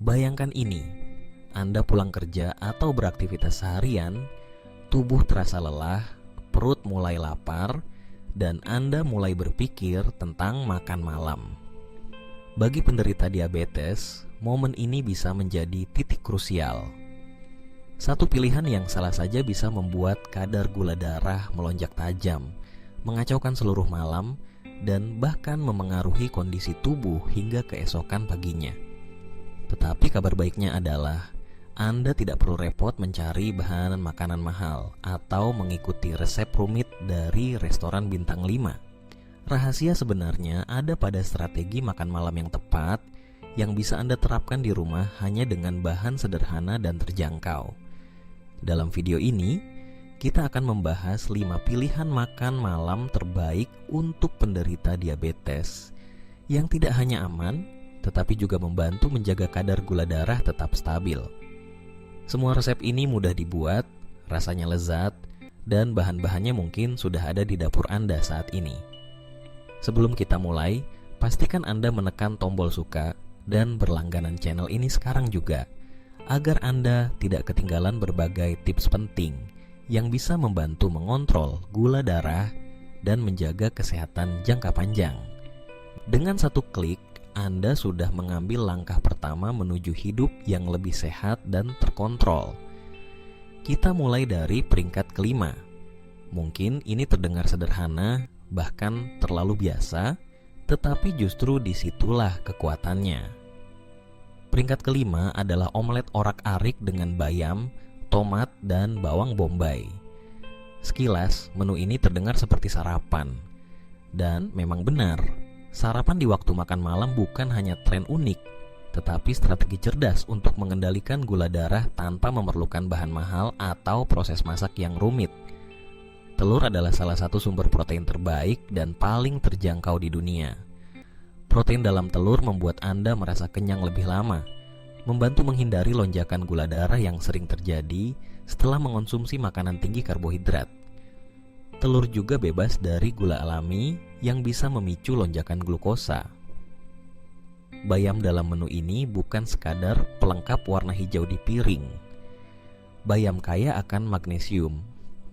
Bayangkan ini, Anda pulang kerja atau beraktivitas seharian, tubuh terasa lelah, perut mulai lapar, dan Anda mulai berpikir tentang makan malam. Bagi penderita diabetes, momen ini bisa menjadi titik krusial. Satu pilihan yang salah saja bisa membuat kadar gula darah melonjak tajam, mengacaukan seluruh malam, dan bahkan memengaruhi kondisi tubuh hingga keesokan paginya. Tetapi kabar baiknya adalah Anda tidak perlu repot mencari bahan makanan mahal atau mengikuti resep rumit dari restoran bintang 5. Rahasia sebenarnya ada pada strategi makan malam yang tepat yang bisa Anda terapkan di rumah hanya dengan bahan sederhana dan terjangkau. Dalam video ini, kita akan membahas 5 pilihan makan malam terbaik untuk penderita diabetes yang tidak hanya aman, tetapi juga membantu menjaga kadar gula darah tetap stabil. Semua resep ini mudah dibuat, rasanya lezat, dan bahan-bahannya mungkin sudah ada di dapur Anda saat ini. Sebelum kita mulai, pastikan Anda menekan tombol suka dan berlangganan channel ini sekarang juga, agar Anda tidak ketinggalan berbagai tips penting yang bisa membantu mengontrol gula darah dan menjaga kesehatan jangka panjang. Dengan satu klik, Anda sudah mengambil langkah pertama menuju hidup yang lebih sehat dan terkontrol. Kita mulai dari peringkat kelima. Mungkin ini terdengar sederhana, bahkan terlalu biasa, tetapi justru disitulah kekuatannya. Peringkat kelima adalah omelet orak-arik dengan bayam, tomat, dan bawang bombay. Sekilas, menu ini terdengar seperti sarapan. Dan memang benar, sarapan di waktu makan malam bukan hanya tren unik, tetapi strategi cerdas untuk mengendalikan gula darah tanpa memerlukan bahan mahal atau proses masak yang rumit. Telur adalah salah satu sumber protein terbaik dan paling terjangkau di dunia. Protein dalam telur membuat Anda merasa kenyang lebih lama, membantu menghindari lonjakan gula darah yang sering terjadi setelah mengonsumsi makanan tinggi karbohidrat. Telur juga bebas dari gula alami yang bisa memicu lonjakan glukosa. Bayam dalam menu ini bukan sekadar pelengkap warna hijau di piring. Bayam kaya akan magnesium,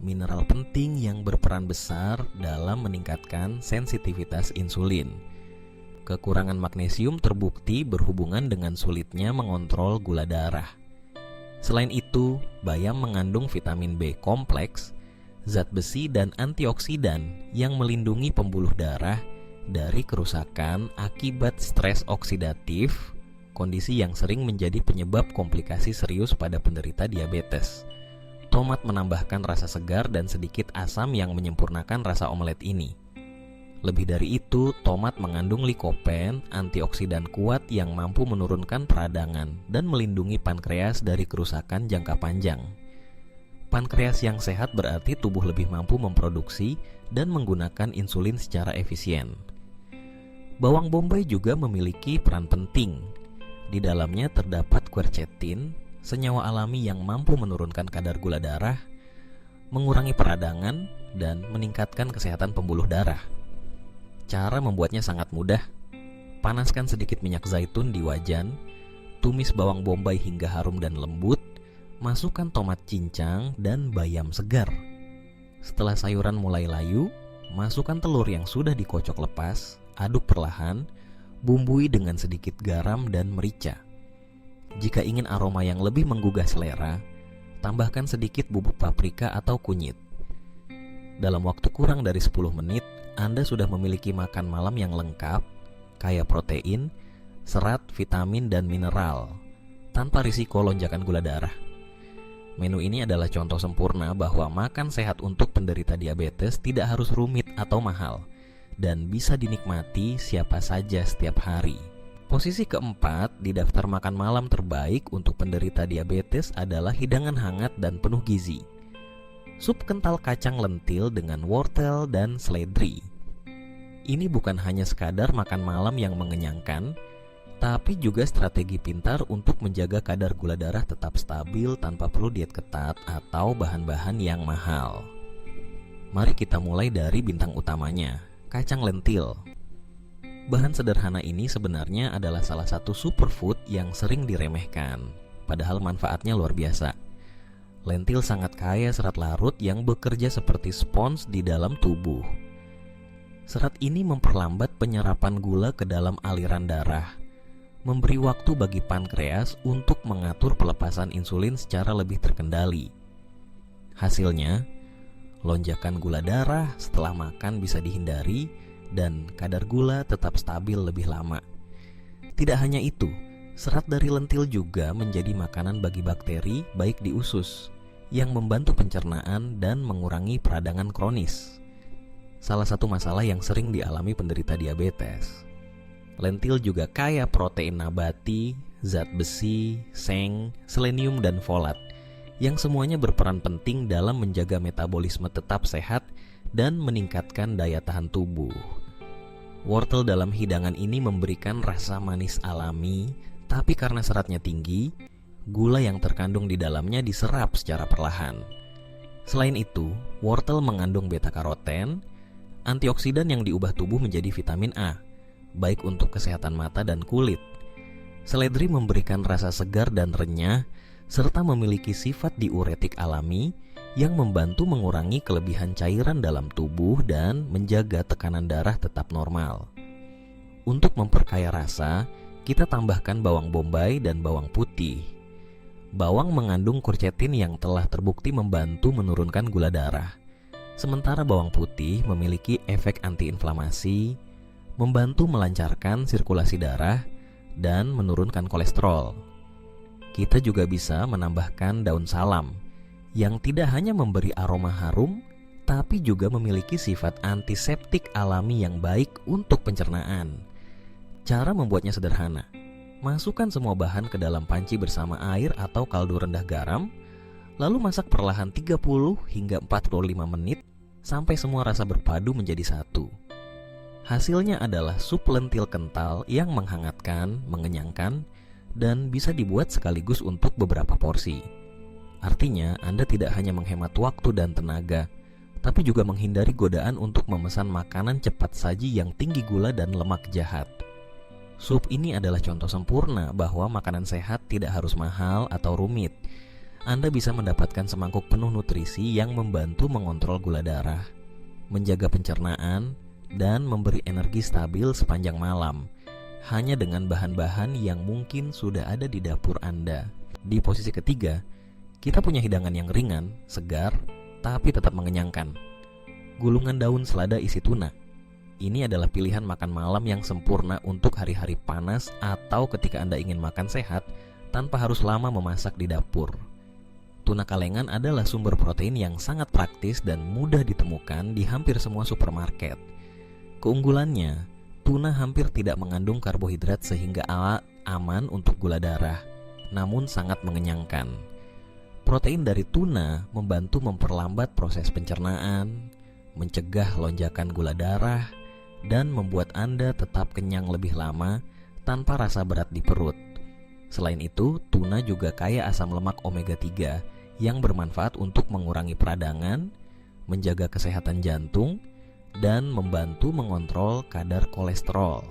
mineral penting yang berperan besar dalam meningkatkan sensitivitas insulin. Kekurangan magnesium terbukti berhubungan dengan sulitnya mengontrol gula darah. Selain itu, bayam mengandung vitamin B kompleks, zat besi dan antioksidan yang melindungi pembuluh darah dari kerusakan akibat stres oksidatif, kondisi yang sering menjadi penyebab komplikasi serius pada penderita diabetes. Tomat menambahkan rasa segar dan sedikit asam yang menyempurnakan rasa omelet ini. Lebih dari itu, tomat mengandung likopen, antioksidan kuat yang mampu menurunkan peradangan dan melindungi pankreas dari kerusakan jangka panjang. Pankreas yang sehat berarti tubuh lebih mampu memproduksi dan menggunakan insulin secara efisien. Bawang bombay juga memiliki peran penting. Di dalamnya terdapat quercetin, senyawa alami yang mampu menurunkan kadar gula darah, mengurangi peradangan, dan meningkatkan kesehatan pembuluh darah. Cara membuatnya sangat mudah. Panaskan sedikit minyak zaitun di wajan, tumis bawang bombay hingga harum dan lembut, masukkan tomat cincang dan bayam segar. Setelah sayuran mulai layu, masukkan telur yang sudah dikocok lepas, aduk perlahan, bumbui dengan sedikit garam dan merica. Jika ingin aroma yang lebih menggugah selera, tambahkan sedikit bubuk paprika atau kunyit. Dalam waktu kurang dari 10 menit, Anda sudah memiliki makan malam yang lengkap, kaya protein, serat, vitamin, dan mineral, tanpa risiko lonjakan gula darah. Menu ini adalah contoh sempurna bahwa makan sehat untuk penderita diabetes tidak harus rumit atau mahal, dan bisa dinikmati siapa saja setiap hari. Posisi keempat di daftar makan malam terbaik untuk penderita diabetes adalah hidangan hangat dan penuh gizi. Sup kental kacang lentil dengan wortel dan seledri. Ini bukan hanya sekadar makan malam yang mengenyangkan, tapi juga strategi pintar untuk menjaga kadar gula darah tetap stabil tanpa perlu diet ketat atau bahan-bahan yang mahal. Mari kita mulai dari bintang utamanya, kacang lentil. Bahan sederhana ini sebenarnya adalah salah satu superfood yang sering diremehkan, padahal manfaatnya luar biasa. Lentil sangat kaya serat larut yang bekerja seperti spons di dalam tubuh. Serat ini memperlambat penyerapan gula ke dalam aliran darah, memberi waktu bagi pankreas untuk mengatur pelepasan insulin secara lebih terkendali. Hasilnya, lonjakan gula darah setelah makan bisa dihindari dan kadar gula tetap stabil lebih lama. Tidak hanya itu, serat dari lentil juga menjadi makanan bagi bakteri baik di usus, yang membantu pencernaan dan mengurangi peradangan kronis. Salah satu masalah yang sering dialami penderita diabetes. Lentil juga kaya protein nabati, zat besi, seng, selenium, dan folat, yang semuanya berperan penting dalam menjaga metabolisme tetap sehat dan meningkatkan daya tahan tubuh. Wortel dalam hidangan ini memberikan rasa manis alami, tapi karena seratnya tinggi, gula yang terkandung di dalamnya diserap secara perlahan. Selain itu, wortel mengandung beta-karoten, antioksidan yang diubah tubuh menjadi vitamin A, baik untuk kesehatan mata dan kulit. Seledri memberikan rasa segar dan renyah, serta memiliki sifat diuretik alami yang membantu mengurangi kelebihan cairan dalam tubuh dan menjaga tekanan darah tetap normal. Untuk memperkaya rasa, kita tambahkan bawang bombay dan bawang putih. Bawang mengandung quercetin yang telah terbukti membantu menurunkan gula darah, sementara bawang putih memiliki efek antiinflamasi, membantu melancarkan sirkulasi darah, dan menurunkan kolesterol. Kita juga bisa menambahkan daun salam, yang tidak hanya memberi aroma harum, tapi juga memiliki sifat antiseptik alami yang baik untuk pencernaan. Cara membuatnya sederhana. Masukkan semua bahan ke dalam panci bersama air atau kaldu rendah garam, lalu masak perlahan 30 hingga 45 menit sampai semua rasa berpadu menjadi satu. Hasilnya adalah sup lentil kental yang menghangatkan, mengenyangkan, dan bisa dibuat sekaligus untuk beberapa porsi. Artinya, Anda tidak hanya menghemat waktu dan tenaga, tapi juga menghindari godaan untuk memesan makanan cepat saji yang tinggi gula dan lemak jahat. Sup ini adalah contoh sempurna bahwa makanan sehat tidak harus mahal atau rumit. Anda bisa mendapatkan semangkuk penuh nutrisi yang membantu mengontrol gula darah, menjaga pencernaan, dan memberi energi stabil sepanjang malam, hanya dengan bahan-bahan yang mungkin sudah ada di dapur Anda. Di posisi ketiga, kita punya hidangan yang ringan, segar, tapi tetap mengenyangkan. Gulungan daun selada isi tuna. Ini adalah pilihan makan malam yang sempurna untuk hari-hari panas atau ketika Anda ingin makan sehat tanpa harus lama memasak di dapur. Tuna kalengan adalah sumber protein yang sangat praktis dan mudah ditemukan di hampir semua supermarket. Keunggulannya, tuna hampir tidak mengandung karbohidrat sehingga aman untuk gula darah, namun sangat mengenyangkan. Protein dari tuna membantu memperlambat proses pencernaan, mencegah lonjakan gula darah, dan membuat Anda tetap kenyang lebih lama tanpa rasa berat di perut. Selain itu, tuna juga kaya asam lemak omega 3 yang bermanfaat untuk mengurangi peradangan, menjaga kesehatan jantung, dan membantu mengontrol kadar kolesterol.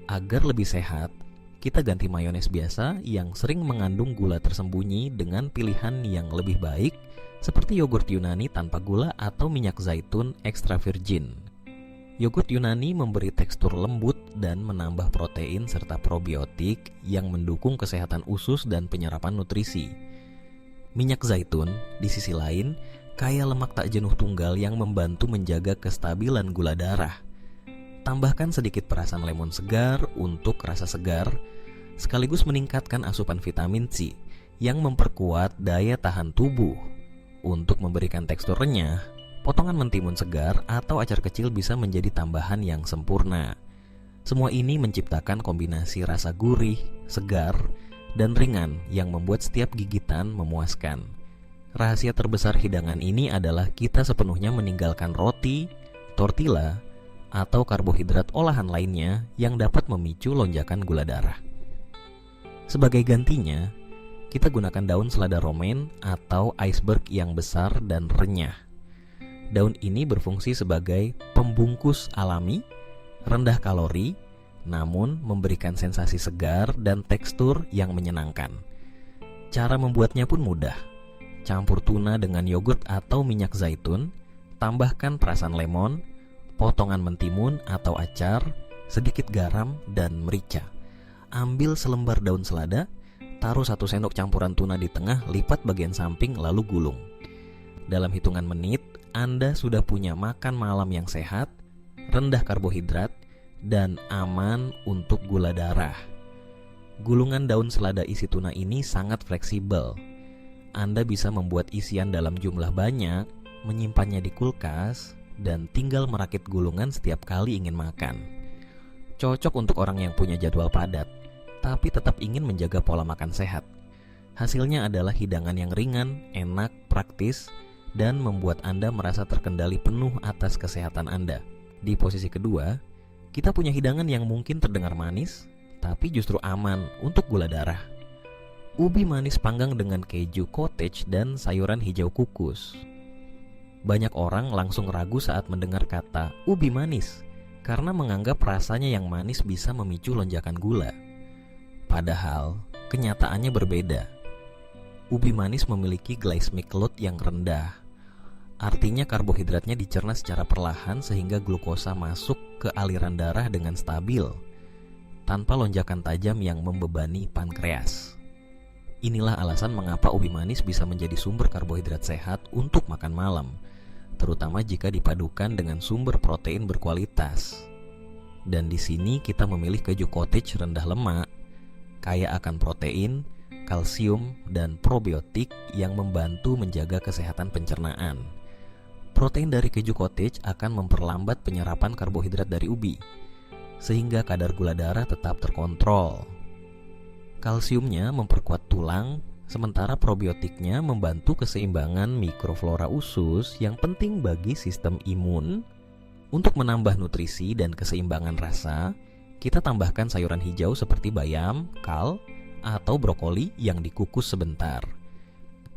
Agar lebih sehat, kita ganti mayones biasa yang sering mengandung gula tersembunyi dengan pilihan yang lebih baik seperti yogurt Yunani tanpa gula atau minyak zaitun extra virgin. Yogurt Yunani memberi tekstur lembut dan menambah protein serta probiotik yang mendukung kesehatan usus dan penyerapan nutrisi. Minyak zaitun, di sisi lain, kaya lemak tak jenuh tunggal yang membantu menjaga kestabilan gula darah. Tambahkan sedikit perasan lemon segar untuk rasa segar, sekaligus meningkatkan asupan vitamin C yang memperkuat daya tahan tubuh. Untuk memberikan tekstur renyah, potongan mentimun segar atau acar kecil bisa menjadi tambahan yang sempurna. Semua ini menciptakan kombinasi rasa gurih, segar, dan ringan yang membuat setiap gigitan memuaskan. Rahasia terbesar hidangan ini adalah kita sepenuhnya meninggalkan roti, tortilla, atau karbohidrat olahan lainnya yang dapat memicu lonjakan gula darah. Sebagai gantinya, kita gunakan daun selada romaine atau iceberg yang besar dan renyah. Daun ini berfungsi sebagai pembungkus alami, rendah kalori, namun memberikan sensasi segar dan tekstur yang menyenangkan. Cara membuatnya pun mudah. Campur tuna dengan yogurt atau minyak zaitun, tambahkan perasan lemon, potongan mentimun atau acar, sedikit garam, dan merica. Ambil selembar daun selada, taruh 1 sendok campuran tuna di tengah, lipat bagian samping lalu gulung. Dalam hitungan menit, Anda sudah punya makan malam yang sehat, rendah karbohidrat, dan aman untuk gula darah. Gulungan daun selada isi tuna ini sangat fleksibel. Anda bisa membuat isian dalam jumlah banyak, menyimpannya di kulkas, dan tinggal merakit gulungan setiap kali ingin makan. Cocok untuk orang yang punya jadwal padat, tapi tetap ingin menjaga pola makan sehat. Hasilnya adalah hidangan yang ringan, enak, praktis, dan membuat Anda merasa terkendali penuh atas kesehatan Anda. Di posisi kedua, kita punya hidangan yang mungkin terdengar manis, tapi justru aman untuk gula darah. Ubi manis panggang dengan keju cottage dan sayuran hijau kukus. Banyak orang langsung ragu saat mendengar kata ubi manis, karena menganggap rasanya yang manis bisa memicu lonjakan gula. Padahal, kenyataannya berbeda. Ubi manis memiliki glycemic load yang rendah. Artinya karbohidratnya dicerna secara perlahan sehingga glukosa masuk ke aliran darah dengan stabil, tanpa lonjakan tajam yang membebani pankreas. Inilah alasan mengapa ubi manis bisa menjadi sumber karbohidrat sehat untuk makan malam, terutama jika dipadukan dengan sumber protein berkualitas. Dan di sini kita memilih keju cottage rendah lemak, kaya akan protein, kalsium, dan probiotik yang membantu menjaga kesehatan pencernaan. Protein dari keju cottage akan memperlambat penyerapan karbohidrat dari ubi, sehingga kadar gula darah tetap terkontrol. Kalsiumnya memperkuat tulang, sementara probiotiknya membantu keseimbangan mikroflora usus yang penting bagi sistem imun. Untuk menambah nutrisi dan keseimbangan rasa, kita tambahkan sayuran hijau seperti bayam, kal, atau brokoli yang dikukus sebentar.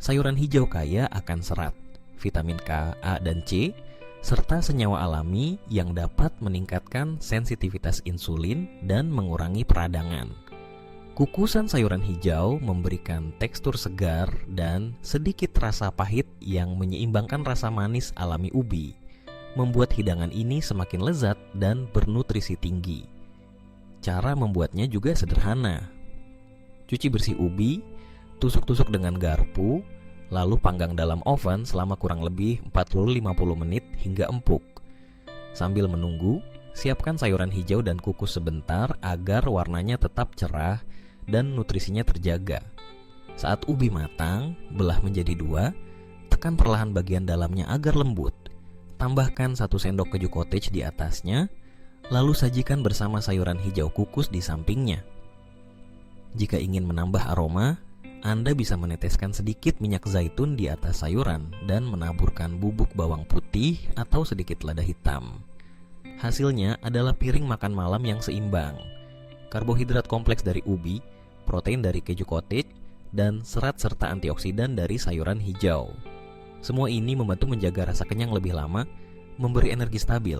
Sayuran hijau kaya akan serat, vitamin K, A, dan C, serta senyawa alami yang dapat meningkatkan sensitivitas insulin dan mengurangi peradangan. Kukusan sayuran hijau memberikan tekstur segar dan sedikit rasa pahit yang menyeimbangkan rasa manis alami ubi, membuat hidangan ini semakin lezat dan bernutrisi tinggi. Cara membuatnya juga sederhana. Cuci bersih ubi, tusuk-tusuk dengan garpu, lalu panggang dalam oven selama kurang lebih 40-50 menit hingga empuk. Sambil menunggu, siapkan sayuran hijau dan kukus sebentar agar warnanya tetap cerah dan nutrisinya terjaga. Saat ubi matang, belah menjadi 2, tekan perlahan bagian dalamnya agar lembut. Tambahkan 1 sendok keju cottage di atasnya, lalu sajikan bersama sayuran hijau kukus di sampingnya. Jika ingin menambah aroma, Anda bisa meneteskan sedikit minyak zaitun di atas sayuran dan menaburkan bubuk bawang putih atau sedikit lada hitam. Hasilnya adalah piring makan malam yang seimbang. Karbohidrat kompleks dari ubi, protein dari keju cottage, dan serat serta antioksidan dari sayuran hijau. Semua ini membantu menjaga rasa kenyang lebih lama, memberi energi stabil,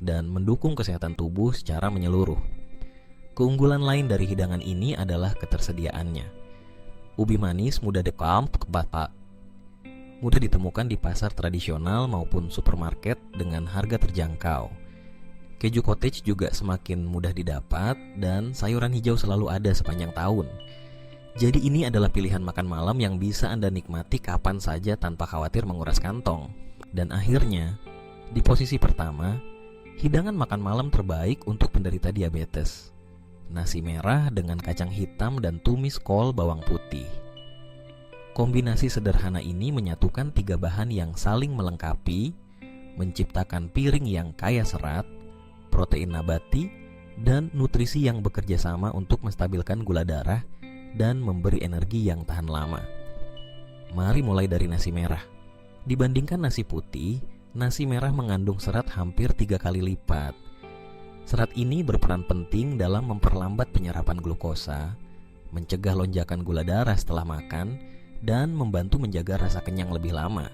dan mendukung kesehatan tubuh secara menyeluruh. Keunggulan lain dari hidangan ini adalah ketersediaannya. Ubi manis mudah mudah ditemukan di pasar tradisional maupun supermarket dengan harga terjangkau. Keju cottage juga semakin mudah didapat dan sayuran hijau selalu ada sepanjang tahun. Jadi ini adalah pilihan makan malam yang bisa Anda nikmati kapan saja tanpa khawatir menguras kantong. Dan akhirnya, di posisi pertama, hidangan makan malam terbaik untuk penderita diabetes. Nasi merah dengan kacang hitam dan tumis kol bawang putih. Kombinasi sederhana ini menyatukan 3 bahan yang saling melengkapi, menciptakan piring yang kaya serat, protein nabati, dan nutrisi yang bekerja sama untuk menstabilkan gula darah dan memberi energi yang tahan lama. Mari mulai dari nasi merah. Dibandingkan nasi putih, nasi merah mengandung serat hampir 3 kali lipat. Serat ini berperan penting dalam memperlambat penyerapan glukosa, mencegah lonjakan gula darah setelah makan, dan membantu menjaga rasa kenyang lebih lama.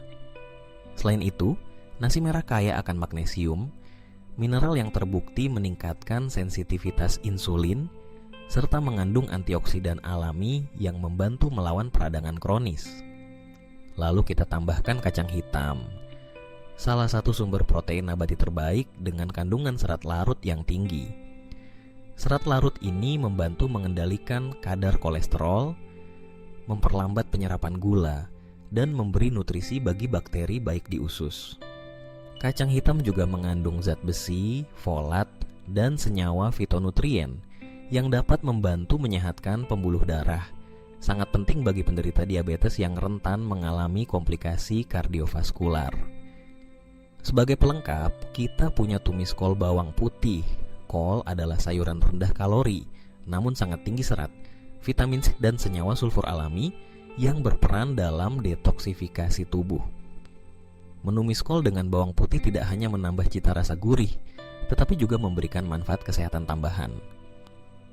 Selain itu, nasi merah kaya akan magnesium, Mineral yang terbukti meningkatkan sensitivitas insulin serta mengandung antioksidan alami yang membantu melawan peradangan kronis. Lalu kita tambahkan kacang hitam, salah satu sumber protein nabati terbaik dengan kandungan serat larut yang tinggi. Serat larut ini membantu mengendalikan kadar kolesterol, memperlambat penyerapan gula, dan memberi nutrisi bagi bakteri baik di usus. Kacang hitam juga mengandung zat besi, folat, dan senyawa fitonutrien yang dapat membantu menyehatkan pembuluh darah. Sangat penting bagi penderita diabetes yang rentan mengalami komplikasi kardiovaskular. Sebagai pelengkap, kita punya tumis kol bawang putih. Kol adalah sayuran rendah kalori, namun sangat tinggi serat, vitamin C dan senyawa sulfur alami yang berperan dalam detoksifikasi tubuh. Menumis kol dengan bawang putih tidak hanya menambah cita rasa gurih, tetapi juga memberikan manfaat kesehatan tambahan.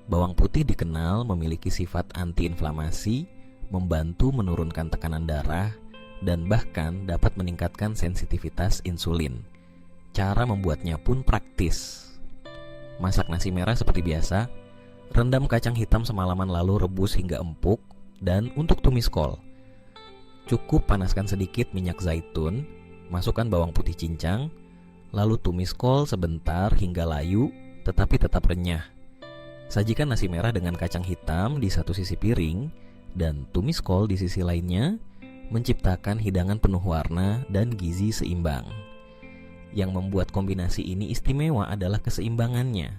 Bawang putih dikenal memiliki sifat antiinflamasi, membantu menurunkan tekanan darah, dan bahkan dapat meningkatkan sensitivitas insulin. Cara membuatnya pun praktis. Masak nasi merah seperti biasa, rendam kacang hitam semalaman lalu rebus hingga empuk, dan untuk tumis kol, cukup panaskan sedikit minyak zaitun, masukkan bawang putih cincang, lalu tumis kol sebentar hingga layu tetapi tetap renyah. Sajikan nasi merah dengan kacang hitam di satu sisi piring dan tumis kol di sisi lainnya, menciptakan hidangan penuh warna dan gizi seimbang. Yang membuat kombinasi ini istimewa adalah keseimbangannya.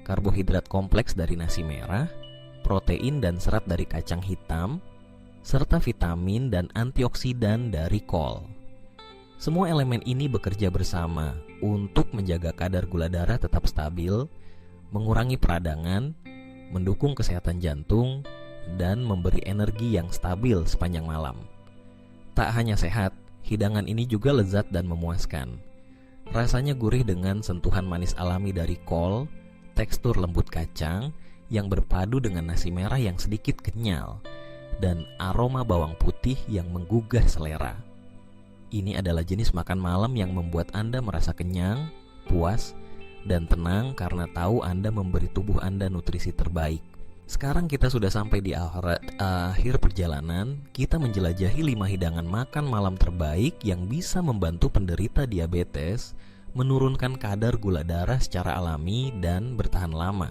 Karbohidrat kompleks dari nasi merah, protein dan serat dari kacang hitam, serta vitamin dan antioksidan dari kol. Semua elemen ini bekerja bersama untuk menjaga kadar gula darah tetap stabil, mengurangi peradangan, mendukung kesehatan jantung, dan memberi energi yang stabil sepanjang malam. Tak hanya sehat, hidangan ini juga lezat dan memuaskan. Rasanya gurih dengan sentuhan manis alami dari kol, tekstur lembut kacang yang berpadu dengan nasi merah yang sedikit kenyal, dan aroma bawang putih yang menggugah selera. Ini adalah jenis makan malam yang membuat Anda merasa kenyang, puas, dan tenang karena tahu Anda memberi tubuh Anda nutrisi terbaik. Sekarang kita sudah sampai di akhir perjalanan. Kita menjelajahi 5 hidangan makan malam terbaik yang bisa membantu penderita diabetes menurunkan kadar gula darah secara alami dan bertahan lama.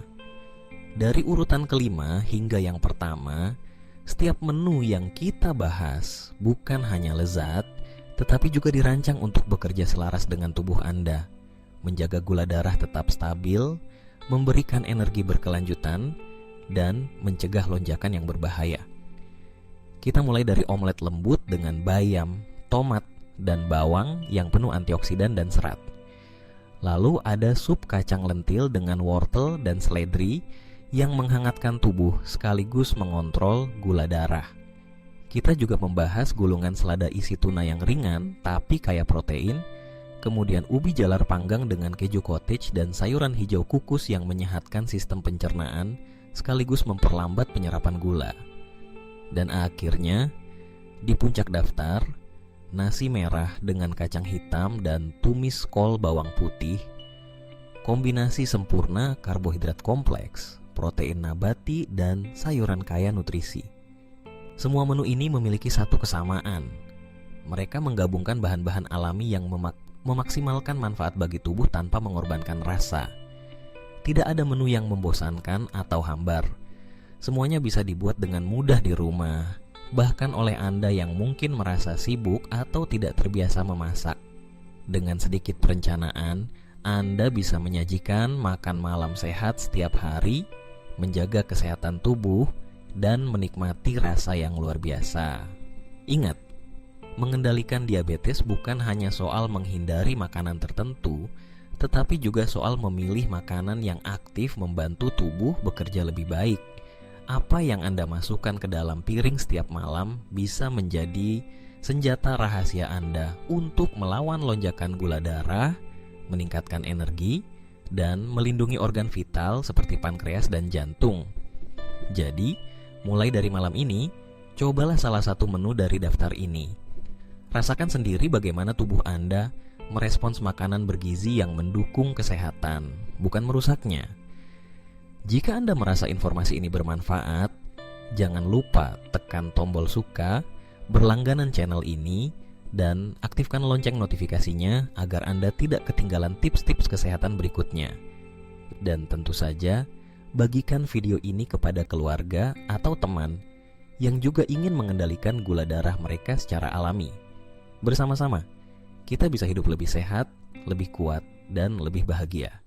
Dari urutan kelima hingga yang pertama, setiap menu yang kita bahas bukan hanya lezat, tetapi juga dirancang untuk bekerja selaras dengan tubuh Anda, menjaga gula darah tetap stabil, memberikan energi berkelanjutan, dan mencegah lonjakan yang berbahaya. Kita mulai dari omelet lembut dengan bayam, tomat, dan bawang yang penuh antioksidan dan serat. Lalu ada sup kacang lentil dengan wortel dan seledri yang menghangatkan tubuh sekaligus mengontrol gula darah. Kita juga membahas gulungan selada isi tuna yang ringan tapi kaya protein, kemudian ubi jalar panggang dengan keju cottage dan sayuran hijau kukus yang menyehatkan sistem pencernaan sekaligus memperlambat penyerapan gula. Dan akhirnya, di puncak daftar, nasi merah dengan kacang hitam dan tumis kol bawang putih, kombinasi sempurna karbohidrat kompleks, protein nabati, dan sayuran kaya nutrisi. Semua menu ini memiliki satu kesamaan. Mereka menggabungkan bahan-bahan alami yang memaksimalkan manfaat bagi tubuh tanpa mengorbankan rasa. Tidak ada menu yang membosankan atau hambar. Semuanya bisa dibuat dengan mudah di rumah, bahkan oleh Anda yang mungkin merasa sibuk atau tidak terbiasa memasak. Dengan sedikit perencanaan, Anda bisa menyajikan makan malam sehat setiap hari, menjaga kesehatan tubuh, dan menikmati rasa yang luar biasa. Ingat, mengendalikan diabetes bukan hanya soal menghindari makanan tertentu, tetapi juga soal memilih makanan yang aktif membantu tubuh bekerja lebih baik. Apa yang Anda masukkan ke dalam piring setiap malam bisa menjadi senjata rahasia Anda untuk melawan lonjakan gula darah, meningkatkan energi, dan melindungi organ vital seperti pankreas dan jantung. Jadi, mulai dari malam ini, cobalah salah satu menu dari daftar ini. Rasakan sendiri bagaimana tubuh Anda merespons makanan bergizi yang mendukung kesehatan, bukan merusaknya. Jika Anda merasa informasi ini bermanfaat, jangan lupa tekan tombol suka, berlangganan channel ini, dan aktifkan lonceng notifikasinya agar Anda tidak ketinggalan tips-tips kesehatan berikutnya. Dan tentu saja, bagikan video ini kepada keluarga atau teman yang juga ingin mengendalikan gula darah mereka secara alami. Bersama-sama, kita bisa hidup lebih sehat, lebih kuat, dan lebih bahagia.